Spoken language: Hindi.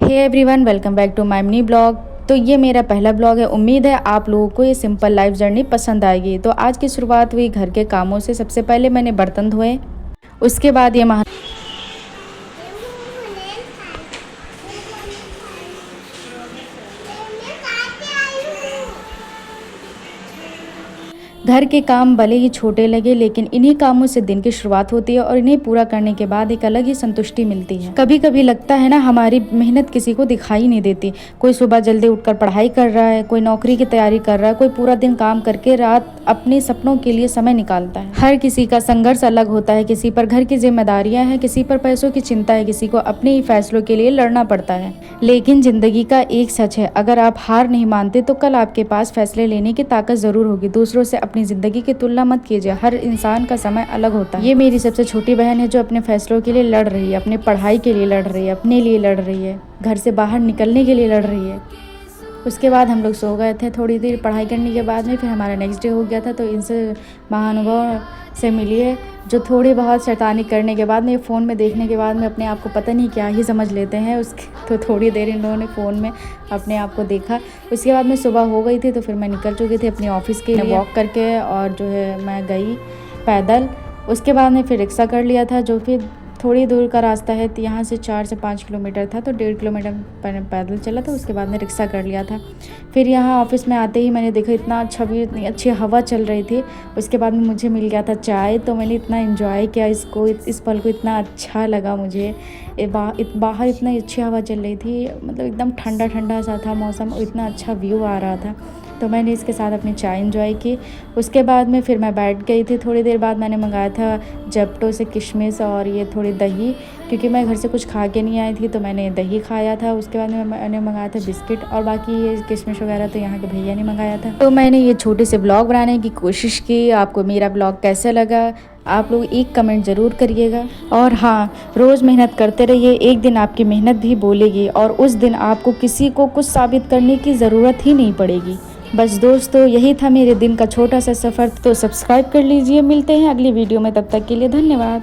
Hey everyone, welcome back to my mini blog. तो ये मेरा पहला ब्लॉग है। उम्मीद है आप लोगों को ये सिंपल लाइफ जर्नी पसंद आएगी। तो आज की शुरुआत हुई घर के कामों से। सबसे पहले मैंने बर्तन धोए, उसके बाद ये घर के काम भले ही छोटे लगे, लेकिन इन्हीं कामों से दिन की शुरुआत होती है और इन्हें पूरा करने के बाद एक अलग ही संतुष्टि मिलती है। कभी कभी लगता है ना, हमारी मेहनत किसी को दिखाई नहीं देती। कोई सुबह जल्दी उठकर पढ़ाई कर रहा है, कोई नौकरी की तैयारी कर रहा है, कोई पूरा दिन काम करके रात अपने सपनों के लिए समय निकालता है। हर किसी का संघर्ष अलग होता है। किसी पर घर की जिम्मेदारियां हैं, किसी पर पैसों की चिंता है, किसी को अपने ही फैसलों के लिए लड़ना पड़ता है। लेकिन जिंदगी का एक सच है, अगर आप हार नहीं मानते तो कल आपके पास फैसले लेने की ताकत जरूर होगी। दूसरों से अपनी जिंदगी की तुलना मत कीजिए। हर इंसान का समय अलग होता है। ये मेरी सबसे छोटी बहन है जो अपने फैसलों के लिए लड़ रही है, अपनी पढ़ाई के लिए लड़ रही है, अपने लिए लड़ रही है, घर से बाहर निकलने के लिए लड़ रही है। उसके बाद हम लोग सो गए थे। थोड़ी देर पढ़ाई करने के बाद में फिर हमारा नेक्स्ट डे हो गया था। तो इनसे महानुभाव से मिलिए जो थोड़ी बहुत शैतानी करने के बाद में, फ़ोन में देखने के बाद में अपने आप को पता नहीं क्या ही समझ लेते हैं उसके। तो थोड़ी देर इन लोगों ने फ़ोन में अपने आप को देखा। उसके बाद में सुबह हो गई थी तो फिर मैं निकल चुकी थी अपने ऑफिस के लिए वॉक करके, और जो है मैं गई पैदल। उसके बाद में फिर रिक्शा कर लिया था, जो फिर थोड़ी दूर का रास्ता है। तो यहाँ से 4 से 5 किलोमीटर था, तो 1.5 किलोमीटर पैदल चला था। उसके बाद में रिक्शा कर लिया था। फिर यहाँ ऑफिस में आते ही मैंने देखा इतना अच्छा व्यू, इतनी अच्छी हवा चल रही थी। उसके बाद में मुझे मिल गया था चाय, तो मैंने इतना एंजॉय किया इसको, इस पल को। इतना अच्छा लगा मुझे। बाहर इतनी अच्छी हवा चल रही थी, मतलब एकदम ठंडा ठंडा सा था मौसम, इतना अच्छा व्यू आ रहा था। तो मैंने इसके साथ अपनी चाय एंजॉय की। उसके बाद में फिर मैं बैठ गई थी। थोड़ी देर बाद मैंने मंगाया था जेप्टो से किशमिश और ये थोड़ी दही, क्योंकि मैं घर से कुछ खा के नहीं आई थी, तो मैंने दही खाया था। उसके बाद में मैंने मंगाया था बिस्किट, और बाकी ये किशमिश वगैरह तो यहाँ के भैया ने मंगाया था। तो मैंने ये छोटे से ब्लॉग बनाने की कोशिश की। आपको मेरा ब्लॉग कैसा लगा आप लोग एक कमेंट ज़रूर करिएगा। और हाँ, रोज़ मेहनत करते रहिए, एक दिन आपकी मेहनत भी बोलेगी और उस दिन आपको किसी को कुछ साबित करने की ज़रूरत ही नहीं पड़ेगी। बस दोस्तों, यही था मेरे दिन का छोटा सा सफ़र। तो सब्सक्राइब कर लीजिए। मिलते हैं अगली वीडियो में, तब तक के लिए धन्यवाद।